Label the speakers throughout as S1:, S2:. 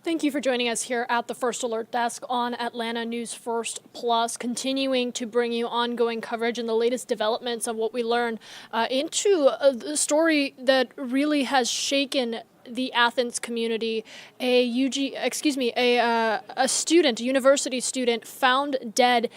S1: Thank you for joining us here at the First Alert Desk on Atlanta News First Plus, continuing to bring you ongoing coverage and the latest developments of what we learn into the story that really has shaken the Athens community. A university student found dead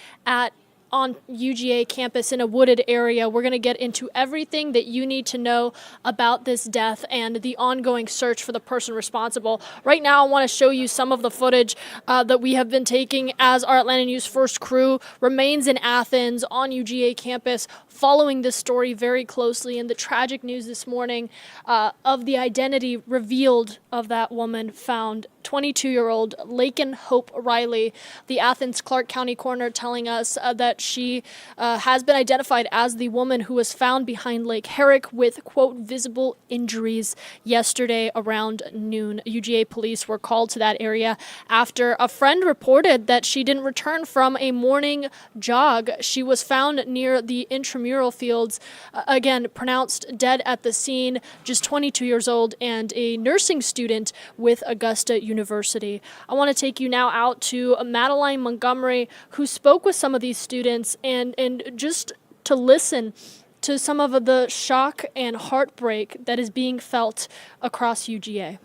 S1: on UGA campus in a wooded area. We're going to get into everything that you need to know about this death and the ongoing search for the person responsible. Right now, I want to show you some of the footage that we have been taking as our Atlanta News First crew remains in Athens on UGA campus, following this story very closely, and the tragic news this morning of the identity revealed of that woman found. 22-year-old Laken Hope Riley, the Athens Clark County coroner, telling us that she has been identified as the woman who was found behind Lake Herrick with, quote, visible injuries yesterday around noon. UGA police were called to that area after a friend reported that she didn't return from a morning jog. She was found near the intramural fields, again, pronounced dead at the scene, just 22 years old and a nursing student with Augusta University. I want to take you now out to Madeline Montgomery, who spoke with some of these students and just to listen to some of the shock and heartbreak that is being felt across UGA.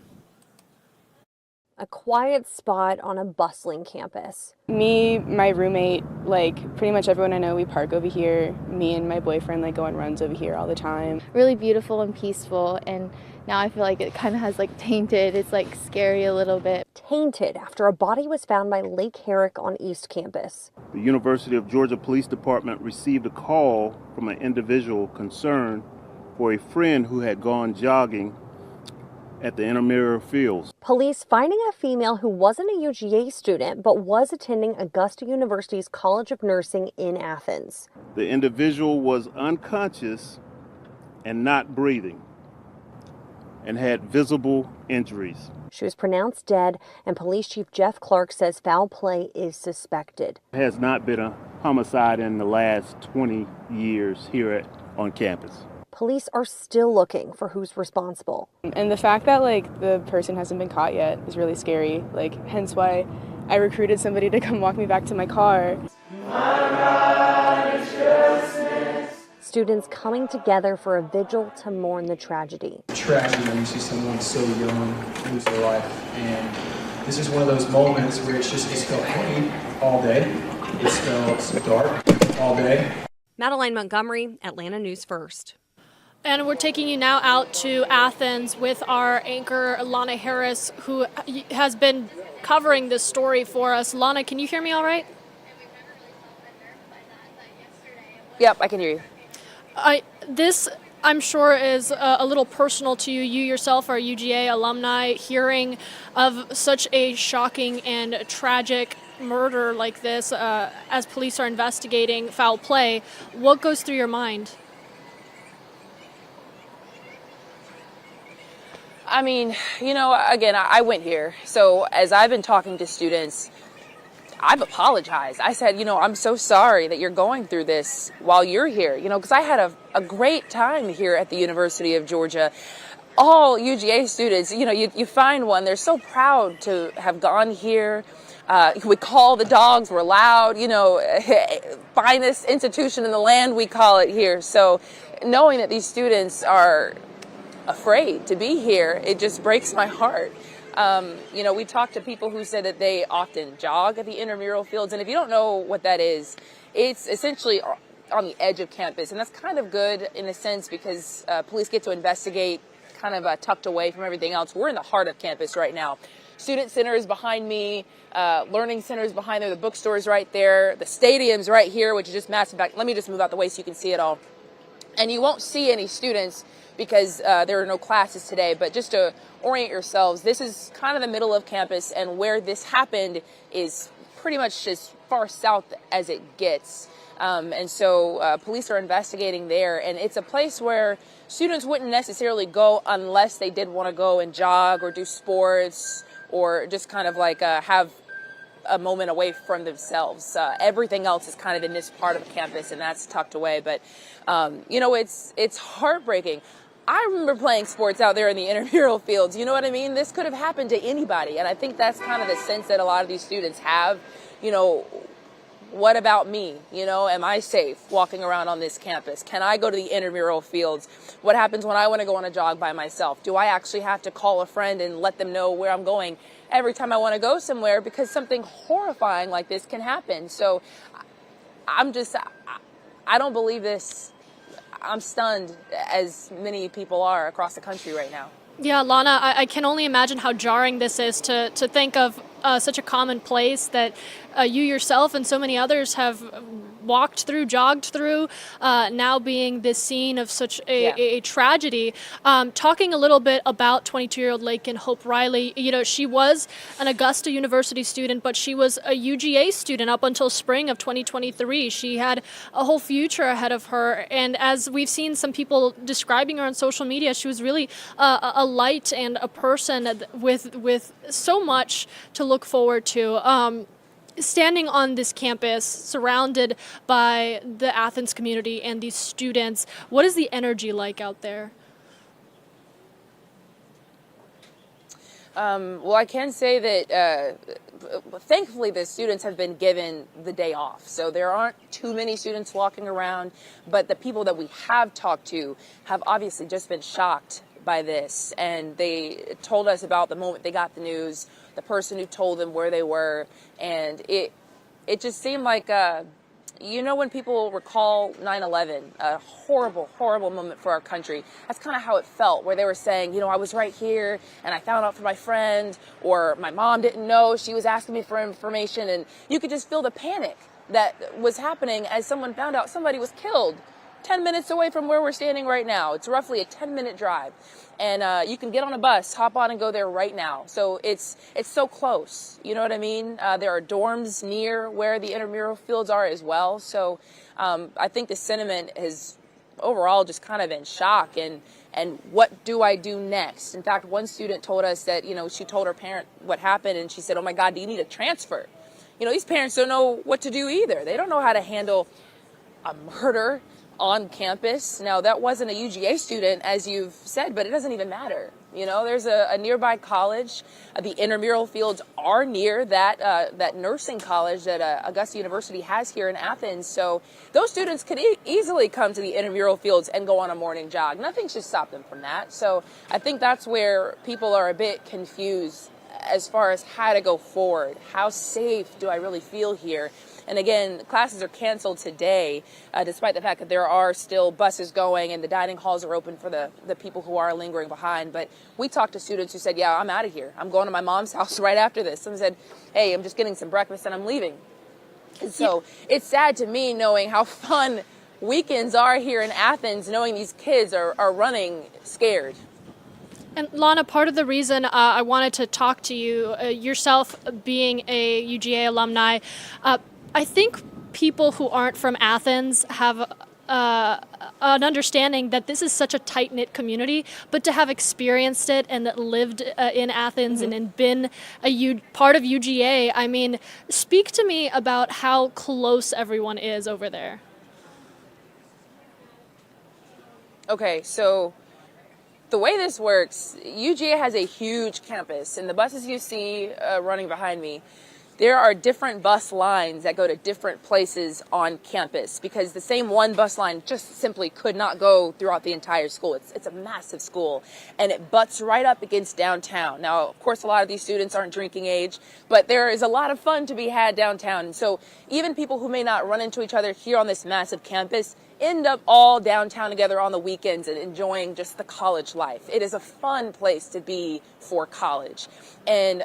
S2: A quiet spot on a bustling campus.
S3: Me, my roommate, pretty much everyone I know, we park over here. Me and my boyfriend go on runs over here all the time.
S4: Really beautiful and peaceful, and now I feel like it kind of has tainted. It's scary a little bit.
S2: Tainted after a body was found by Lake Herrick on East Campus.
S5: The University of Georgia Police Department received a call from an individual concerned for a friend who had gone jogging at the intramural fields.
S2: Police finding a female who wasn't a UGA student but was attending Augusta University's College of Nursing in Athens.
S5: The individual was unconscious and not breathing and had visible injuries.
S2: She was pronounced dead, and Police Chief Jeff Clark says foul play is suspected.
S5: There has not been a homicide in the last 20 years here on campus.
S2: Police are still looking for who's responsible.
S3: And the fact that the person hasn't been caught yet is really scary. Hence why I recruited somebody to come walk me back to my car.
S2: Students coming together for a vigil to mourn the tragedy.
S6: Tragedy when you see someone so young lose their life, and this is one of those moments where it's felt heavy all day. It's felt dark all day.
S2: Madeline Montgomery, Atlanta News First.
S1: And we're taking you now out to Athens with our anchor, Lana Harris, who has been covering this story for us. Lana, can you hear me all right?
S7: Yep, I can hear you.
S1: This, I'm sure, is a little personal to you. You yourself are a UGA alumni. Hearing of such a shocking and tragic murder like this as police are investigating foul play, what goes through your mind?
S7: I mean, again, I went here. So as I've been talking to students, I've apologized. I said, I'm so sorry that you're going through this while you're here, because I had a great time here at the University of Georgia. All UGA students, you find one, they're so proud to have gone here. We call the dogs, we're loud, finest institution in the land, we call it here. So knowing that these students are afraid to be here, it just breaks my heart. We talked to people who said that they often jog at the intramural fields, and if you don't know what that is, it's essentially on the edge of campus, and that's kind of good in a sense because police get to investigate kind of tucked away from everything else. We're in the heart of campus right now. Student center is behind me, learning center is behind there, the bookstore is right there, the stadium's right here, which is just massive. In fact, let me just move out the way so you can see it all. And you won't see any students because there are no classes today, but just to orient yourselves, this is kind of the middle of campus, and where this happened is pretty much as far south as it gets. And so police are investigating there, and it's a place where students wouldn't necessarily go unless they did want to go and jog or do sports or just kind of have a moment away from themselves. Everything else is kind of in this part of the campus, and that's tucked away. But, it's heartbreaking. I remember playing sports out there in the intramural fields. You know what I mean? This could have happened to anybody. And I think that's kind of the sense that a lot of these students have. You know, what about me? You know, am I safe walking around on this campus? Can I go to the intramural fields? What happens when I want to go on a jog by myself? Do I actually have to call a friend and let them know where I'm going every time I want to go somewhere? Because something horrifying like this can happen. So I don't believe this. I'm stunned, as many people are across the country right now.
S1: Yeah, Lana, I can only imagine how jarring this is to think of such a common place that you yourself and so many others have walked through, jogged through, now being this scene of such a tragedy. Talking a little bit about 22-year-old Laken Hope Riley, you know, she was an Augusta University student, but she was a UGA student up until spring of 2023. She had a whole future ahead of her, and as we've seen some people describing her on social media, she was really a light and a person with so much to look forward to. Standing on this campus, surrounded by the Athens community and these students, what is the energy like out there?
S7: Well, I can say that thankfully the students have been given the day off. So there aren't too many students walking around, but the people that we have talked to have obviously just been shocked by this. And they told us about the moment they got the news, the person who told them where they were, and it just seemed like, you know, when people recall 9/11, a horrible, horrible moment for our country, that's kind of how it felt, where they were saying, you know, I was right here, and I found out from my friend, or my mom didn't know, she was asking me for information, and you could just feel the panic that was happening as someone found out somebody was killed 10 minutes away from where we're standing right now. It's roughly a 10-minute drive. And you can get on a bus, hop on and go there right now. So it's so close. You know what I mean? There are dorms near where the intramural fields are as well. So I think the sentiment has overall just kind of been shock. And what do I do next? In fact, one student told us that, you know, she told her parent what happened, and she said, oh my God, do you need a transfer? You know, these parents don't know what to do either. They don't know how to handle a murder on campus. Now, that wasn't a UGA student, as you've said, but it doesn't even matter. You know, there's a nearby college. The intramural fields are near that nursing college that Augusta University has here in Athens. So those students could easily come to the intramural fields and go on a morning jog. Nothing should stop them from that. So I think that's where people are a bit confused as far as how to go forward. How safe do I really feel here? And again, classes are canceled today, despite the fact that there are still buses going and the dining halls are open for the people who are lingering behind. But we talked to students who said, yeah, I'm out of here. I'm going to my mom's house right after this. Some said, hey, I'm just getting some breakfast and I'm leaving. And so it's sad to me knowing how fun weekends are here in Athens, knowing these kids are running scared.
S1: And Lana, part of the reason I wanted to talk to you, yourself being a UGA alumni, I think people who aren't from Athens have an understanding that this is such a tight-knit community, but to have experienced it and lived in Athens and been a part of UGA, I mean, speak to me about how close everyone is over there.
S7: Okay, so the way this works, UGA has a huge campus, and the buses you see running behind me, there are different bus lines that go to different places on campus because the same one bus line just simply could not go throughout the entire school. It's a massive school, and it butts right up against downtown. Now, of course, a lot of these students aren't drinking age, but there is a lot of fun to be had downtown. And so even people who may not run into each other here on this massive campus end up all downtown together on the weekends and enjoying just the college life. It is a fun place to be for college. And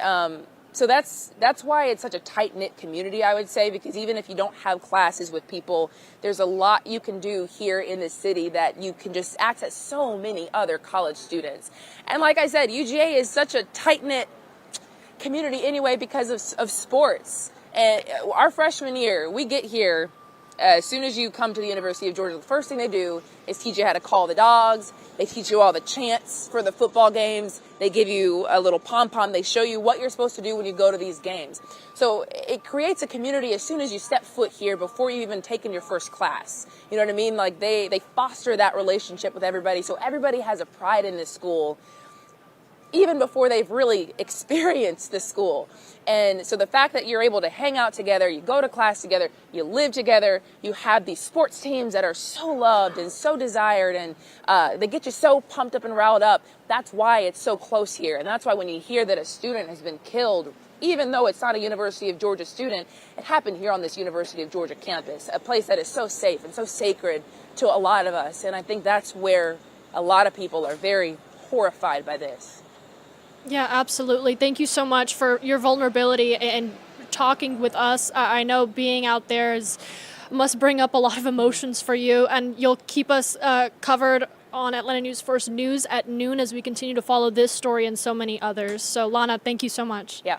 S7: so that's why it's such a tight-knit community, I would say, because even if you don't have classes with people, there's a lot you can do here in the city that you can just access so many other college students. And like I said, UGA is such a tight-knit community anyway because of sports. And our freshman year, we get here, As soon as you come to the University of Georgia, the first thing they do is teach you how to call the dogs. They teach you all the chants for the football games. They give you a little pom-pom. They show you what you're supposed to do when you go to these games. So it creates a community as soon as you step foot here, before you even taken your first class. You know what I mean? Like they foster that relationship with everybody. So everybody has a pride in this school, even before they've really experienced the school. And so the fact that you're able to hang out together, you go to class together, you live together, you have these sports teams that are so loved and so desired, and they get you so pumped up and riled up. That's why it's so close here. And that's why when you hear that a student has been killed, even though it's not a University of Georgia student, it happened here on this University of Georgia campus, a place that is so safe and so sacred to a lot of us. And I think that's where a lot of people are very horrified by this.
S1: Yeah, absolutely. Thank you so much for your vulnerability and talking with us. I know being out there must bring up a lot of emotions for you, and you'll keep us covered on Atlanta News First News at noon as we continue to follow this story and so many others. So, Lana, thank you so much.
S7: Yeah.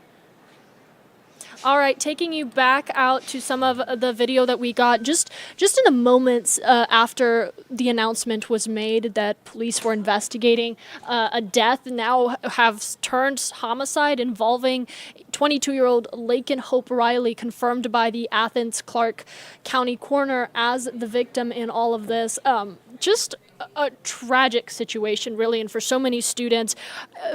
S1: All right, taking you back out to some of the video that we got just in the moments after the announcement was made that police were investigating a death now have turned homicide involving 22-year-old Laken Hope Riley, confirmed by the Athens Clarke County coroner as the victim in all of this. Just a tragic situation, really, and for so many students.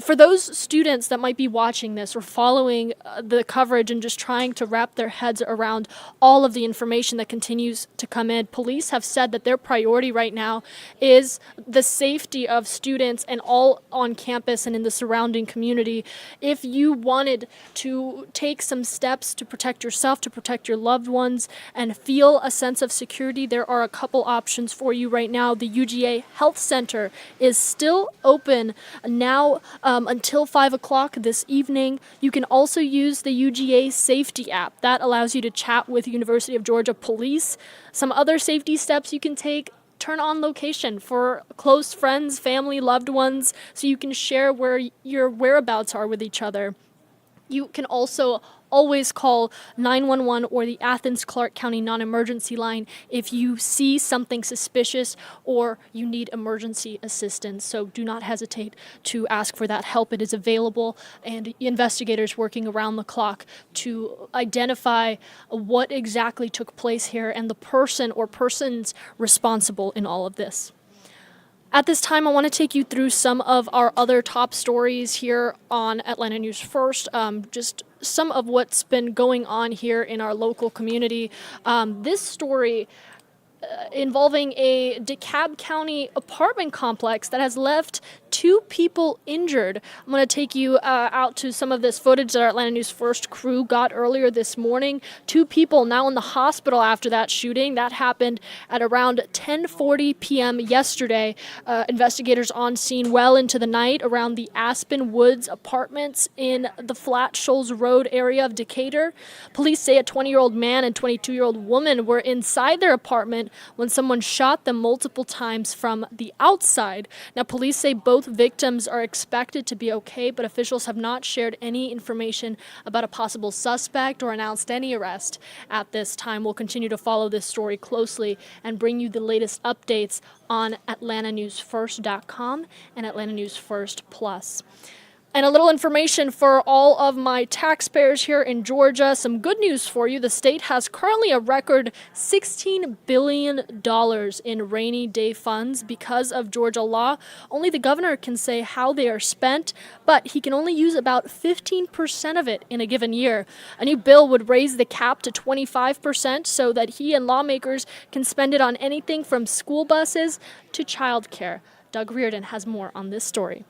S1: For those students that might be watching this or following the coverage and just trying to wrap their heads around all of the information that continues to come in, police have said that their priority right now is the safety of students and all on campus and in the surrounding community. If you wanted to take some steps to protect yourself, to protect your loved ones, and feel a sense of security, there are a couple options for you right now. The UGA Health Center is still open now until 5 o'clock this evening. You can also use the UGA Safety app. That allows you to chat with University of Georgia police. Some other safety steps you can take: turn on location for close friends, family, loved ones, so you can share where your whereabouts are with each other. You can also always call 911 or the Athens Clarke County non-emergency line if you see something suspicious or you need emergency assistance. So do not hesitate to ask for that help. It is available, and investigators working around the clock to identify what exactly took place here and the person or persons responsible in all of this. At this time, I want to take you through some of our other top stories here on Atlanta News First, just some of what's been going on here in our local community. This story involving a DeKalb County apartment complex that has left 2 people injured. I'm going to take you out to some of this footage that our Atlanta News First crew got earlier this morning. 2 people now in the hospital after that shooting. That happened at around 10:40 p.m. yesterday. Investigators on scene well into the night around the Aspen Woods apartments in the Flat Shoals Road area of Decatur. Police say a 20-year-old man and 22-year-old woman were inside their apartment when someone shot them multiple times from the outside. Now, police say both victims are expected to be okay, but officials have not shared any information about a possible suspect or announced any arrest at this time. We'll continue to follow this story closely and bring you the latest updates on AtlantaNewsFirst.com and Atlanta News First Plus. And a little information for all of my taxpayers here in Georgia. Some good news for you. The state has currently a record $16 billion in rainy day funds because of Georgia law. Only the governor can say how they are spent, but he can only use about 15% of it in a given year. A new bill would raise the cap to 25% so that he and lawmakers can spend it on anything from school buses to childcare. Doug Reardon has more on this story.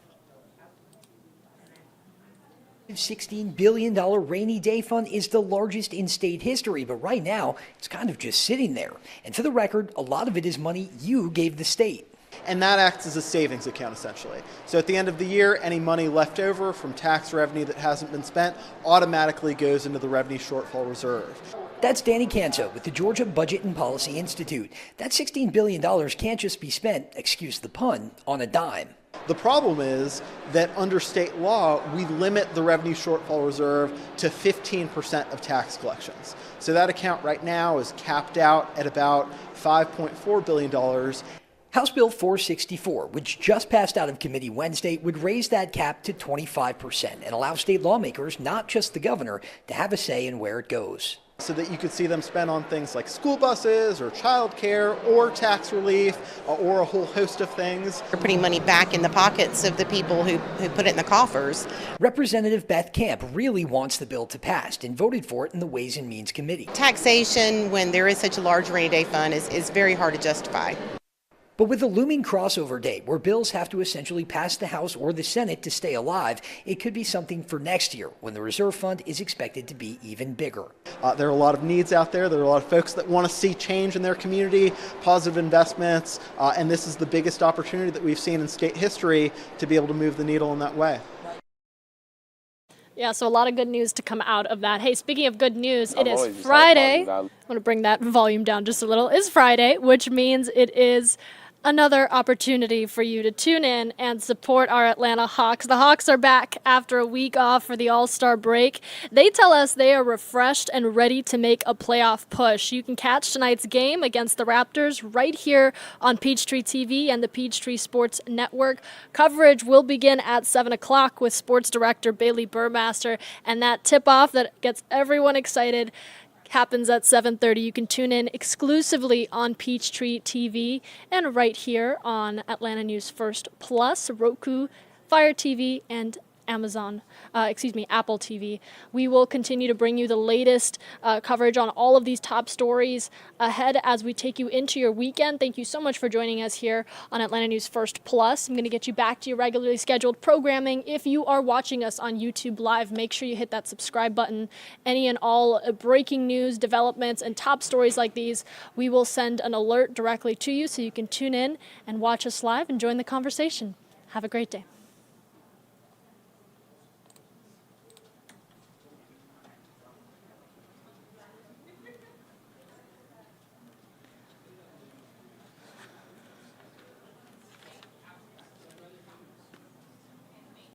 S8: $16 billion rainy day fund is the largest in state history, but right now it's kind of just sitting there. And for the record, a lot of it is money you gave the state.
S9: And that acts as a savings account, essentially. So at the end of the year, any money left over from tax revenue that hasn't been spent automatically goes into the revenue shortfall reserve.
S8: That's Danny Canso with the Georgia Budget and Policy Institute. That $16 billion can't just be spent, excuse the pun, on a dime.
S9: The problem is that under state law, we limit the revenue shortfall reserve to 15% of tax collections. So that account right now is capped out at about $5.4 billion.
S8: House Bill 464, which just passed out of committee Wednesday, would raise that cap to 25% and allow state lawmakers, not just the governor, to have a say in where it goes.
S9: So that you could see them spend on things like school buses or childcare or tax relief or a whole host of things.
S10: We're putting money back in the pockets of the people who put it in the coffers.
S8: Representative Beth Camp really wants the bill to pass and voted for it in the Ways and Means Committee.
S10: Taxation, when there is such a large rainy day fund, is very hard to justify.
S8: But with the looming crossover date, where bills have to essentially pass the House or the Senate to stay alive, it could be something for next year, when the reserve fund is expected to be even bigger.
S9: There are a lot of needs out there. There are a lot of folks that want to see change in their community, positive investments, and this is the biggest opportunity that we've seen in state history to be able to move the needle in that way.
S1: Yeah, so a lot of good news to come out of that. Hey, speaking of good news, it is Friday. I want to bring that volume down just a little. It's Friday, which means it is another opportunity for you to tune in and support our Atlanta Hawks. The Hawks are back after a week off for the All-Star break. They tell us they are refreshed and ready to make a playoff push. You can catch tonight's game against the Raptors right here on Peachtree TV and the Peachtree Sports Network. Coverage will begin at 7 o'clock with sports director Bailey Burmaster, and that tip-off that gets everyone excited happens at 7:30. You can tune in exclusively on Peachtree TV and right here on Atlanta News First Plus, Roku, Fire TV, and Apple TV. We will continue to bring you the latest coverage on all of these top stories ahead as we take you into your weekend. Thank you so much for joining us here on Atlanta News First Plus. I'm going to get you back to your regularly scheduled programming. If you are watching us on YouTube Live, make sure you hit that subscribe button. Any and all breaking news, developments, and top stories like these, we will send an alert directly to you so you can tune in and watch us live and join the conversation. Have a great day.